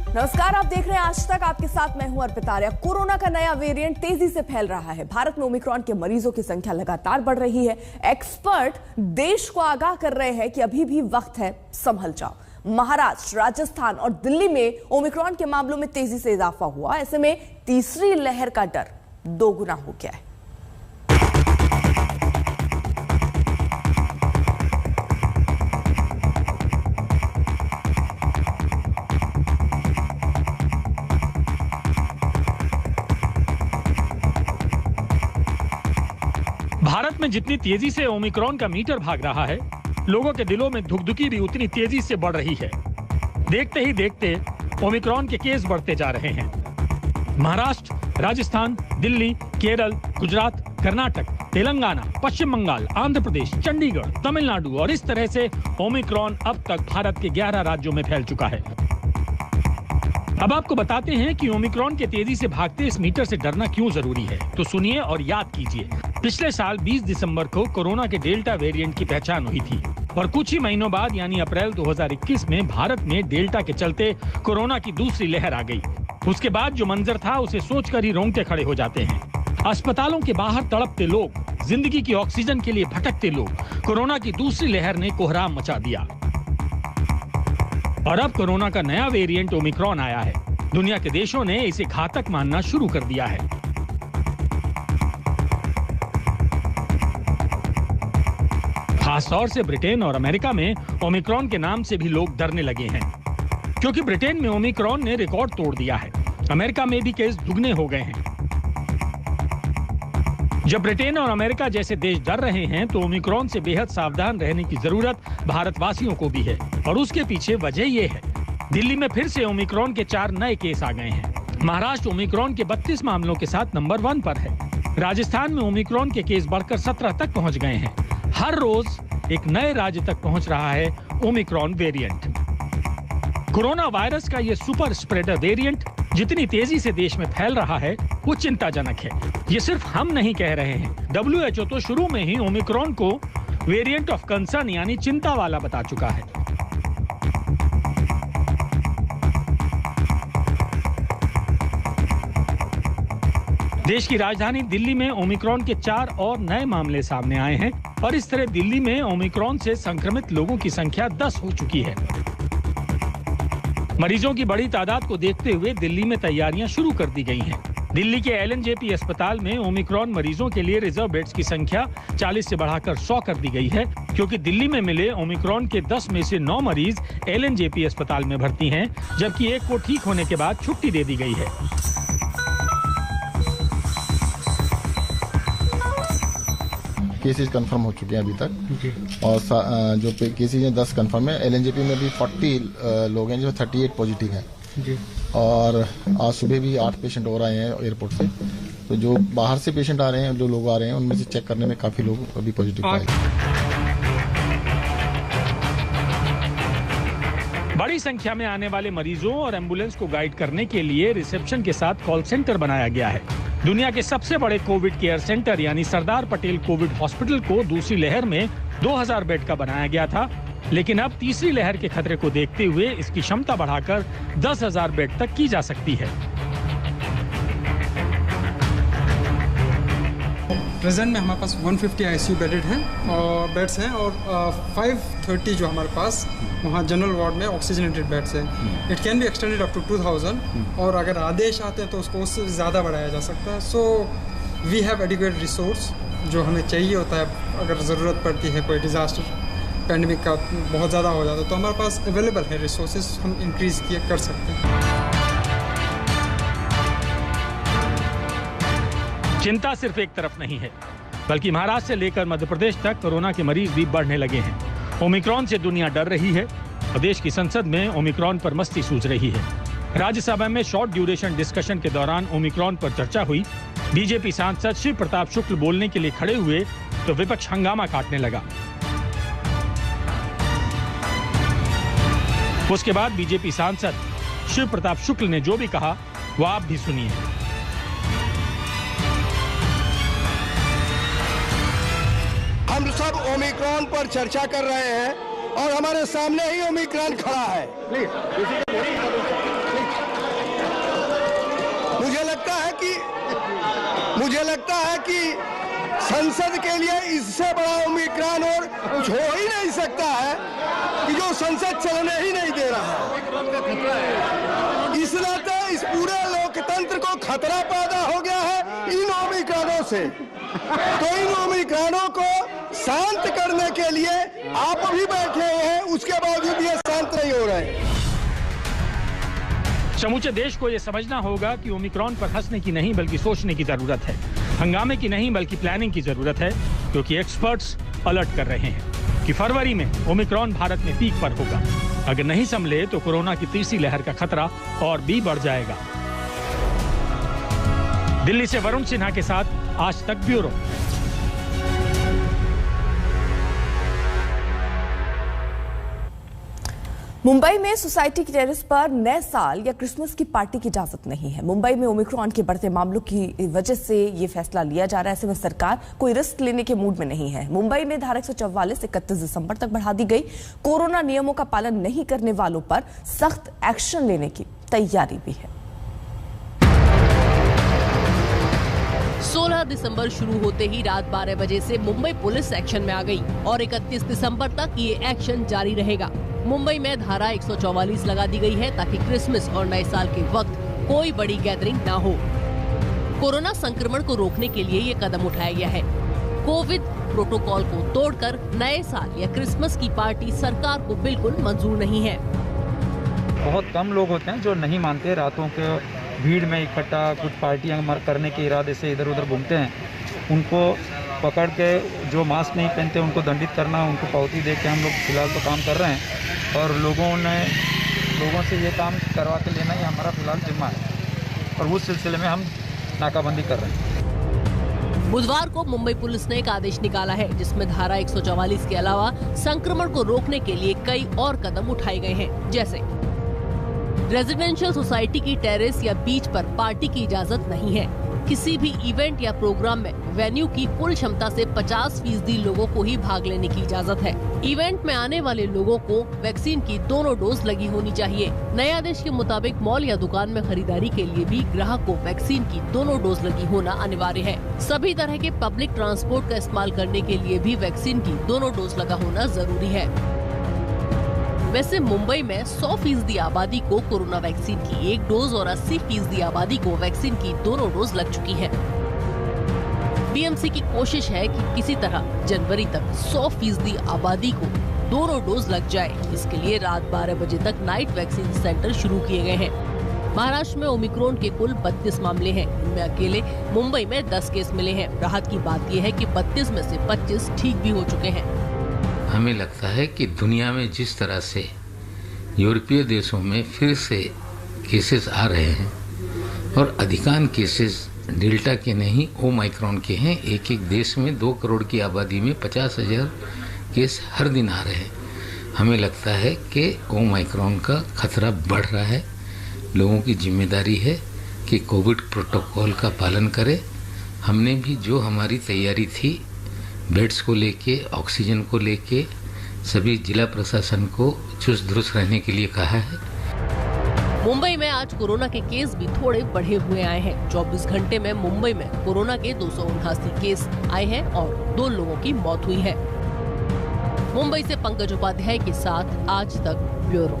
नमस्कार, आप देख रहे हैं आज तक। आपके साथ मैं हूं अर्पिता आर्या। कोरोना का नया वेरिएंट तेजी से फैल रहा है। भारत में ओमिक्रॉन के मरीजों की संख्या लगातार बढ़ रही है। एक्सपर्ट देश को आगाह कर रहे हैं कि अभी भी वक्त है, संभल जाओ। महाराष्ट्र, राजस्थान और दिल्ली में ओमिक्रॉन के मामलों में तेजी से इजाफा हुआ। ऐसे में तीसरी लहर का डर दोगुना हो गया है। भारत में जितनी तेजी से ओमिक्रॉन का मीटर भाग रहा है, लोगों के दिलों में धुकधुकी भी उतनी तेजी से बढ़ रही है। देखते ही देखते ओमिक्रॉन के केस बढ़ते जा रहे हैं। महाराष्ट्र, राजस्थान, दिल्ली, केरल, गुजरात, कर्नाटक, तेलंगाना, पश्चिम बंगाल, आंध्र प्रदेश, चंडीगढ़, तमिलनाडु और इस तरह से ओमिक्रॉन अब तक भारत के 11 राज्यों में फैल चुका है। अब आपको बताते हैं कि ओमिक्रॉन के तेजी से भागते इस मीटर से डरना क्यों जरूरी है। तो सुनिए और याद कीजिए। पिछले साल 20 दिसंबर को कोरोना के डेल्टा वेरिएंट की पहचान हुई थी और कुछ ही महीनों बाद यानी अप्रैल 2021 में भारत में डेल्टा के चलते कोरोना की दूसरी लहर आ गई। उसके बाद जो मंजर था उसे सोचकर ही रोंगटे खड़े हो जाते हैं। अस्पतालों के बाहर तड़पते लोग, जिंदगी की ऑक्सीजन के लिए भटकते लोग। कोरोना की दूसरी लहर ने कोहराम मचा दिया और अब कोरोना का नया वेरिएंट ओमिक्रॉन आया है। दुनिया के देशों ने इसे घातक मानना शुरू कर दिया है। खासतौर से ब्रिटेन और अमेरिका में ओमिक्रॉन के नाम से भी लोग डरने लगे हैं, क्योंकि ब्रिटेन में ओमिक्रॉन ने रिकॉर्ड तोड़ दिया है। अमेरिका में भी केस दुगने हो गए हैं। जब ब्रिटेन और अमेरिका जैसे देश डर रहे हैं, तो ओमिक्रॉन से बेहद सावधान रहने की जरूरत भारतवासियों को भी है। और उसके पीछे वजह ये है, दिल्ली में फिर से ओमिक्रॉन के 4 नए केस आ गए हैं। महाराष्ट्र ओमिक्रॉन के 32 मामलों के साथ नंबर 1 पर है। राजस्थान में ओमिक्रॉन के केस बढ़कर 17 तक पहुंच गए हैं। हर रोज एक नए राज्य तक पहुंच रहा है ओमिक्रॉन वेरिएंट। कोरोना वायरस का ये सुपर स्प्रेडर वेरिएंट जितनी तेजी से देश में फैल रहा है, वो चिंताजनक है। ये सिर्फ हम नहीं कह रहे हैं, WHO तो शुरू में ही ओमिक्रॉन को वेरिएंट ऑफ कंसर्न यानी चिंता वाला बता चुका है। देश की राजधानी दिल्ली में ओमिक्रॉन के 4 और नए मामले सामने आए हैं और इस तरह दिल्ली में ओमिक्रॉन से संक्रमित लोगों की संख्या 10 हो चुकी है। मरीजों की बड़ी तादाद को देखते हुए दिल्ली में तैयारियां शुरू कर दी गई हैं। दिल्ली के LNJP अस्पताल में ओमिक्रॉन मरीजों के लिए रिजर्व बेड्स की संख्या 40 से बढ़ाकर 100 कर दी गई है, क्योंकि दिल्ली में मिले ओमिक्रॉन के 10 में से 9 मरीज LNJP अस्पताल में भर्ती हैं, जबकि एक को ठीक होने के बाद छुट्टी दे दी गई है। केसेस कंफर्म हो चुके हैं अभी तक और जो केसेज हैं 10 कंफर्म है। LNJP में भी 40 लोग हैं, जो 38 पॉजिटिव हैं जी। और आज सुबह भी 8 पेशेंट और आए हैं एयरपोर्ट से। तो जो बाहर से पेशेंट आ रहे हैं, जो लोग आ रहे हैं, उनमें से चेक करने में काफी लोग अभी पॉजिटिव पाए। बड़ी संख्या में आने वाले मरीजों और एम्बुलेंस को गाइड करने के लिए रिसेप्शन के साथ कॉल सेंटर बनाया गया है। दुनिया के सबसे बड़े कोविड केयर सेंटर यानी सरदार पटेल कोविड हॉस्पिटल को दूसरी लहर में 2000 बेड का बनाया गया था, लेकिन अब तीसरी लहर के खतरे को देखते हुए इसकी क्षमता बढ़ाकर 10,000 बेड तक की जा सकती है। प्रेजेंट में हमारे पास 150 ICU बेडेड हैं और बेड्स हैं और 530 जो हमारे पास वहाँ जनरल वार्ड में ऑक्सीजनेटेड बेड्स हैं। It can be extended up to 2000 और अगर आदेश आते हैं तो उसको उससे ज़्यादा बढ़ाया जा सकता है। So we have adequate resource जो हमें चाहिए होता है। अगर ज़रूरत पड़ती है, कोई डिज़ास्टर पैंडेमिक का बहुत ज़्यादा हो जाता है, तो हमारे पास अवेलेबल है रिसोर्सेज, हम इंक्रीज़ कर सकते हैं। चिंता सिर्फ एक तरफ नहीं है, बल्कि महाराष्ट्र से लेकर मध्य प्रदेश तक कोरोना के मरीज भी बढ़ने लगे हैं। ओमिक्रॉन से दुनिया डर रही है और देश की संसद में ओमिक्रॉन पर मस्ती सूझ रही है। राज्यसभा में शॉर्ट ड्यूरेशन डिस्कशन के दौरान ओमिक्रॉन पर चर्चा हुई। बीजेपी सांसद शिव प्रताप शुक्ल बोलने के लिए खड़े हुए तो विपक्ष हंगामा काटने लगा। उसके बाद बीजेपी सांसद शिव प्रताप शुक्ल ने जो भी कहा वो आप भी सुनिए। हम सब ओमिक्रॉन पर चर्चा कर रहे हैं और हमारे सामने ही ओमिक्रॉन खड़ा है। प्लीज लगता है कि संसद के लिए इससे बड़ा ओमिक्रॉन और कुछ हो ही नहीं सकता है कि जो संसद चलने ही नहीं दे रहा है। इस नाते इस पूरे लोकतंत्र को खतरा पैदा हो गया है इन ओमिक्रॉनों से। तो इन ओमिक्रॉनों को शांत करने के लिए आप भी बैठे हुए हैं, उसके बावजूद ये शांत नहीं हो रहे। समूचे देश को यह समझना होगा कि ओमिक्रॉन पर हंसने की नहीं बल्कि सोचने की जरूरत है, हंगामे की नहीं बल्कि प्लानिंग की जरूरत है, क्योंकि एक्सपर्ट्स अलर्ट कर रहे हैं कि फरवरी में ओमिक्रॉन भारत में पीक पर होगा। अगर नहीं संभले तो कोरोना की तीसरी लहर का खतरा और भी बढ़ जाएगा। दिल्ली से वरुण सिन्हा के साथ आज तक ब्यूरो। मुंबई में सोसाइटी की टेरेस पर नए साल या क्रिसमस की पार्टी की इजाजत नहीं है। मुंबई में ओमिक्रॉन के बढ़ते मामलों की वजह से ये फैसला लिया जा रहा है। ऐसे में सरकार कोई रिस्क लेने के मूड में नहीं है। मुंबई में धारा 144 31 दिसंबर तक बढ़ा दी गई। कोरोना नियमों का पालन नहीं करने वालों पर सख्त एक्शन लेने की तैयारी भी है। 16 दिसंबर शुरू होते ही रात 12 बजे से मुंबई पुलिस एक्शन में आ गई और 31 दिसंबर तक ये एक्शन जारी रहेगा। मुंबई में धारा 144 लगा दी गई है ताकि क्रिसमस और नए साल के वक्त कोई बड़ी गैदरिंग ना हो। कोरोना संक्रमण को रोकने के लिए ये कदम उठाया गया है। कोविड प्रोटोकॉल को तोड़कर नए साल या क्रिसमस की पार्टी सरकार को बिल्कुल मंजूर नहीं है। बहुत कम लोग होते हैं जो नहीं मानते, रातों के भीड़ में इकट्ठा कुछ पार्टियां करने के इरादे से इधर उधर घूमते हैं। उनको पकड़ के जो मास्क नहीं पहनते उनको दंडित करना, उनको पावती दे के हम लोग फिलहाल तो काम कर रहे हैं और लोगों से ये काम करवा के लेना ही हमारा फिलहाल जिम्मा है और उस सिलसिले में हम नाकाबंदी कर रहे हैं। बुधवार को मुंबई पुलिस ने एक आदेश निकाला है जिसमें धारा 144 के अलावा संक्रमण को रोकने के लिए कई और कदम उठाए गए हैं, जैसे रेजिडेंशियल सोसाइटी की टेरेस या बीच पर पार्टी की इजाजत नहीं है। किसी भी इवेंट या प्रोग्राम में वेन्यू की कुल क्षमता से 50% लोगों को ही भाग लेने की इजाजत है। इवेंट में आने वाले लोगों को वैक्सीन की दोनों डोज लगी होनी चाहिए। नए आदेश के मुताबिक मॉल या दुकान में खरीदारी के लिए भी ग्राहक को वैक्सीन की दोनों डोज लगी होना अनिवार्य है। सभी तरह के पब्लिक ट्रांसपोर्ट का इस्तेमाल करने के लिए भी वैक्सीन की दोनों डोज लगा होना जरूरी है। वैसे मुंबई में 100% आबादी को कोरोना वैक्सीन की एक डोज और 80% आबादी को वैक्सीन की दोनों डोज लग चुकी है। बीएमसी की कोशिश है कि किसी तरह जनवरी तक 100% आबादी को दोनों डोज लग जाए। इसके लिए रात 12 बजे तक नाइट वैक्सीन सेंटर शुरू किए गए हैं। महाराष्ट्र में ओमिक्रॉन के कुल 32 मामले हैं। इनमें अकेले मुंबई में 10 केस मिले हैं। राहत की बात यह है कि 32 में से 25 ठीक भी हो चुके हैं। हमें लगता है कि दुनिया में जिस तरह से यूरोपीय देशों में फिर से केसेस आ रहे हैं और अधिकांश केसेस डेल्टा के नहीं ओमाइक्रॉन के हैं। एक एक देश में 2 करोड़ की आबादी में 50,000 केस हर दिन आ रहे हैं। हमें लगता है कि ओमाइक्रॉन का खतरा बढ़ रहा है। लोगों की जिम्मेदारी है कि कोविड प्रोटोकॉल का पालन करें। हमने भी जो हमारी तैयारी थी बेड्स को लेके, ऑक्सीजन को लेके, सभी जिला प्रशासन को चुस्त दुरुस्त रहने के लिए कहा है। मुंबई में आज कोरोना के केस भी थोड़े बढ़े हुए आए हैं। 24 घंटे में मुंबई में कोरोना के 279 केस आए हैं और 2 लोगों की मौत हुई है। मुंबई से पंकज उपाध्याय के साथ आज तक ब्यूरो।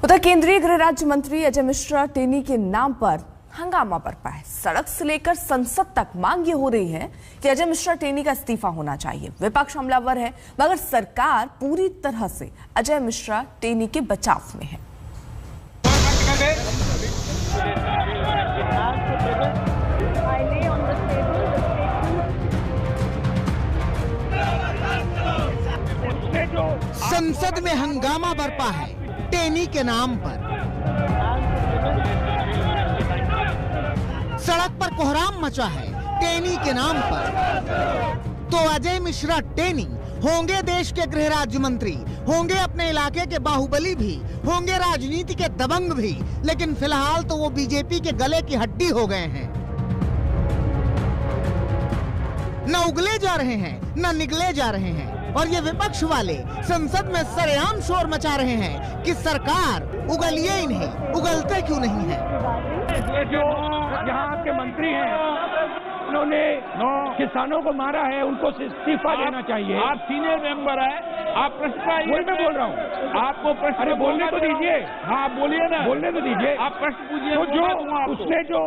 उधर केंद्रीय गृह राज्य मंत्री अजय मिश्रा टेनी के नाम पर हंगामा बरपा है। सड़क से लेकर संसद तक मांग ये हो रही है कि अजय मिश्रा टेनी का इस्तीफा होना चाहिए। विपक्ष हमलावर है, मगर सरकार पूरी तरह से अजय मिश्रा टेनी के बचाव में है। संसद में हंगामा बरपा है टेनी के नाम पर। सड़क पर कोहराम मचा है टेनी के नाम पर। तो अजय मिश्रा टेनी होंगे देश के गृह राज्य मंत्री, होंगे अपने इलाके के बाहुबली भी, होंगे राजनीति के दबंग भी, लेकिन फिलहाल तो वो बीजेपी के गले की हड्डी हो गए हैं। न उगले जा रहे हैं न निगले जा रहे हैं और ये विपक्ष वाले संसद में सरेआम शोर मचा रहे हैं कि सरकार उगलिए इन्हें, उगलते क्यों नहीं है। जो यहाँ के मंत्री हैं उन्होंने किसानों को मारा है, उनको इस्तीफा देना चाहिए। आप सीनियर मेंबर है, आप प्रश्न वही मैं बोल रहा हूँ, आपको प्रश्न अरे बोलने तो दीजिए। हाँ बोलिए ना, बोलने तो दीजिए। आप प्रश्न पूछिए। तो जो उसने जो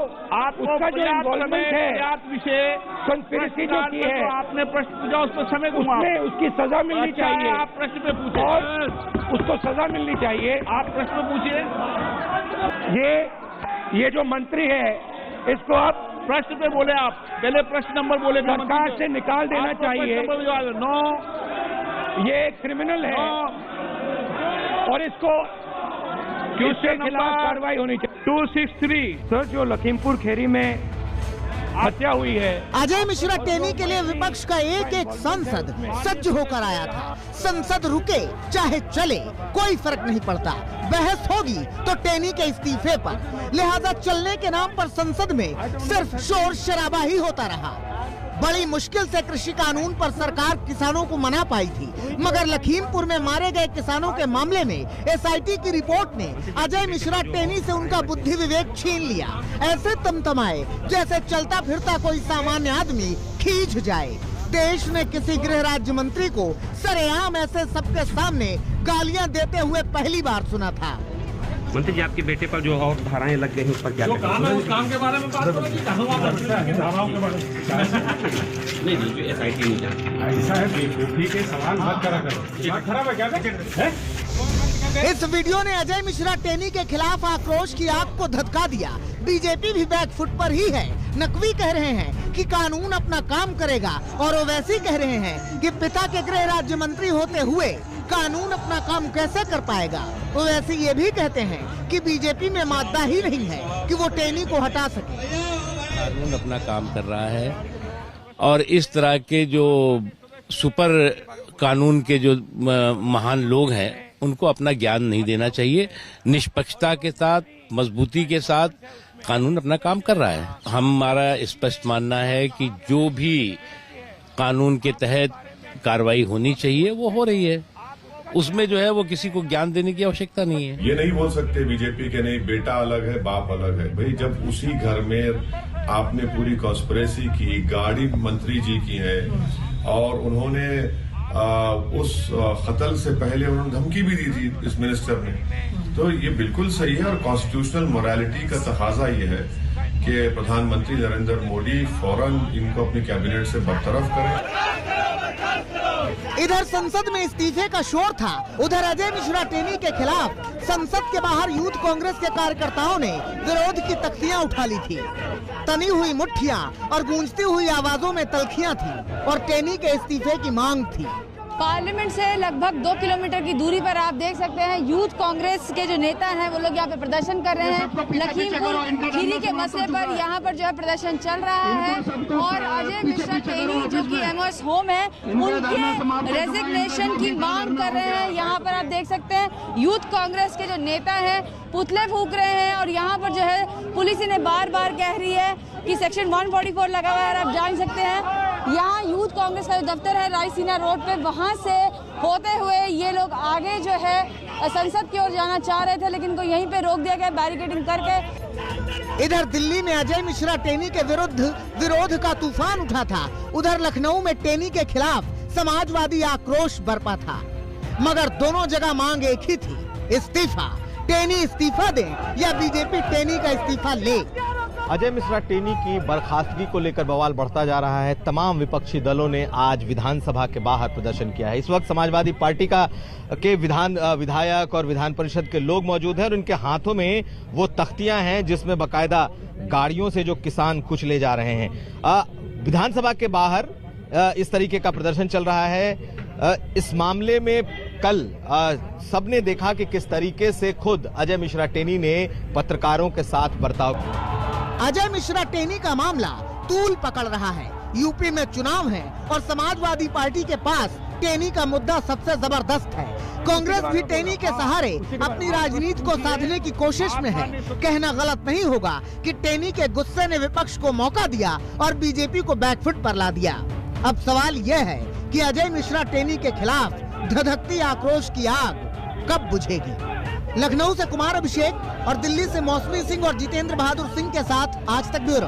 उसका जो इन्वॉल्वमेंट है विषय कंस्पिरेसी जो की है, आपने प्रश्न पूछा, उस पर समय दूंगा, उसकी सजा मिलनी चाहिए। आप प्रश्न पे पूछे और उसको सजा मिलनी चाहिए। आप प्रश्न पूछिए। ये जो मंत्री है इसको आप प्रश्न पे बोले, आप पहले प्रश्न नंबर बोले, सरकार से निकाल देना चाहिए। नो, ये क्रिमिनल है और इसको क्वेश्चन खिलाफ कार्रवाई होनी चाहिए। 263 सर, जो लखीमपुर खीरी में हत्या हुई है, अजय मिश्रा टेनी के लिए विपक्ष का एक एक सांसद सज्ज होकर आया था। संसद रुके चाहे चले कोई फर्क नहीं पड़ता, बहस होगी तो टेनी के इस्तीफे पर, लिहाजा चलने के नाम पर संसद में सिर्फ शोर शराबा ही होता रहा। बड़ी मुश्किल से कृषि कानून पर सरकार किसानों को मना पाई थी, मगर लखीमपुर में मारे गए किसानों के मामले में एसआईटी की रिपोर्ट ने अजय मिश्रा टेनी से उनका बुद्धि विवेक छीन लिया। ऐसे तमतमाए जैसे चलता फिरता कोई सामान्य आदमी खींच जाए। देश ने किसी गृह राज्य मंत्री को सरेआम ऐसे सबके सामने गालियां देते हुए पहली बार सुना था। मंत्री जी, आपके बेटे पर जो और धाराएं लग गई हैं उस पर क्या काम है, उस काम के बारे में बात करो कि धाराओं के बारे में नहीं, जो एसआईटी नहीं जानती। ऐसा है, बेवकूफी के सवाल मत करा करो। खराब है क्या? इस वीडियो ने अजय मिश्रा टेनी के खिलाफ आक्रोश की आग को धधका दिया। बीजेपी भी बैकफुट पर ही है। नकवी कह रहे हैं कि कानून अपना काम करेगा और ओवैसी कह रहे हैं कि पिता के गृह राज्य मंत्री होते हुए कानून अपना काम कैसे कर पाएगा। ओवैसी ये भी कहते हैं कि बीजेपी में मादा ही नहीं है कि वो टेनी को हटा सके। कानून अपना काम कर रहा है और इस तरह के जो सुपर कानून के जो महान लोग हैं उनको अपना ज्ञान नहीं देना चाहिए। निष्पक्षता के साथ, मजबूती के साथ कानून अपना काम कर रहा है। हमारा स्पष्ट मानना है कि जो भी कानून के तहत कार्रवाई होनी चाहिए वो हो रही है, उसमें जो है वो किसी को ज्ञान देने की आवश्यकता नहीं है। ये नहीं बोल सकते बीजेपी के नहीं, बेटा अलग है बाप अलग है। भाई जब उसी घर में आपने पूरी कॉन्स्पिरेसी की, गाड़ी मंत्री जी की है और उन्होंने उस कत्ल से पहले उन्होंने धमकी भी दी थी इस मिनिस्टर ने, तो ये बिल्कुल सही है। और कॉन्स्टिट्यूशनल मोरालिटी का तकाजा ये है कि प्रधानमंत्री नरेंद्र मोदी फौरन इनको अपनी कैबिनेट से बरतरफ करें। इधर संसद में इस्तीफे का शोर था, उधर अजय मिश्रा टेनी के खिलाफ संसद के बाहर यूथ कांग्रेस के कार्यकर्ताओं ने विरोध की तख्तियां उठा ली थी। तनी हुई मुट्ठियां और गूंजती हुई आवाजों में तल्खियां थी और टेनी के इस्तीफे की मांग थी। पार्लियामेंट से लगभग 2 किलोमीटर की दूरी पर आप देख सकते हैं यूथ कांग्रेस के जो नेता हैं वो लोग यहाँ पे प्रदर्शन कर रहे हैं। लखीमपुर खीरी के मसले पर यहाँ पर जो है प्रदर्शन चल रहा है और अजय मिश्रा टेनी जो कि एमओएस होम है उनके रेजिग्नेशन की मांग कर रहे हैं। यहाँ पर आप देख सकते हैं यूथ कांग्रेस के जो नेता हैं पुतले फूंक रहे हैं और यहाँ पर जो है पुलिस इन्हें बार बार कह रही है कि सेक्शन 144 लगा हुआ है। और आप जान सकते हैं यहाँ यूथ कांग्रेस का जो दफ्तर है रायसीना रोड पे, वहाँ से होते हुए ये लोग आगे जो है संसद की ओर जाना चाह रहे थे, लेकिन इनको यहीं पे रोक दिया गया बैरिकेडिंग करके। इधर दिल्ली में अजय मिश्रा टेनी के विरुद्ध विरोध का तूफान उठा था, उधर लखनऊ में टेनी के खिलाफ समाजवादी आक्रोश बरपा था, मगर दोनों जगह मांग एक ही थी, इस्तीफा। टेनी इस्तीफा दे या बीजेपी टेनी का इस्तीफा ले। अजय मिश्रा टेनी की बर्खास्तगी को लेकर बवाल बढ़ता जा रहा है। तमाम विपक्षी दलों ने आज विधानसभा के बाहर प्रदर्शन किया है। इस वक्त समाजवादी पार्टी के विधायक और विधान परिषद के लोग मौजूद हैं और उनके हाथों में वो तख्तियां हैं जिसमें बाकायदा गाड़ियों से जो किसान कुछ ले जा रहे हैं। विधानसभा के बाहर इस तरीके का प्रदर्शन चल रहा है। इस मामले में कल सबने देखा कि किस तरीके से खुद अजय मिश्रा टेनी ने पत्रकारों के साथ बर्ताव किया। अजय मिश्रा टेनी का मामला तूल पकड़ रहा है। यूपी में चुनाव है और समाजवादी पार्टी के पास टेनी का मुद्दा सबसे जबरदस्त है। कांग्रेस भी टेनी के सहारे अपनी राजनीति को साधने की कोशिश में है। कहना गलत नहीं होगा कि टेनी के गुस्से ने विपक्ष को मौका दिया और बीजेपी को बैकफुट पर ला दिया। अब सवाल यह है कि अजय मिश्रा टेनी के खिलाफ धधकती आक्रोश की आग कब बुझेगी। लखनऊ से कुमार अभिषेक और दिल्ली से मौसमी सिंह और जितेंद्र बहादुर सिंह के साथ आज तक ब्यूरो।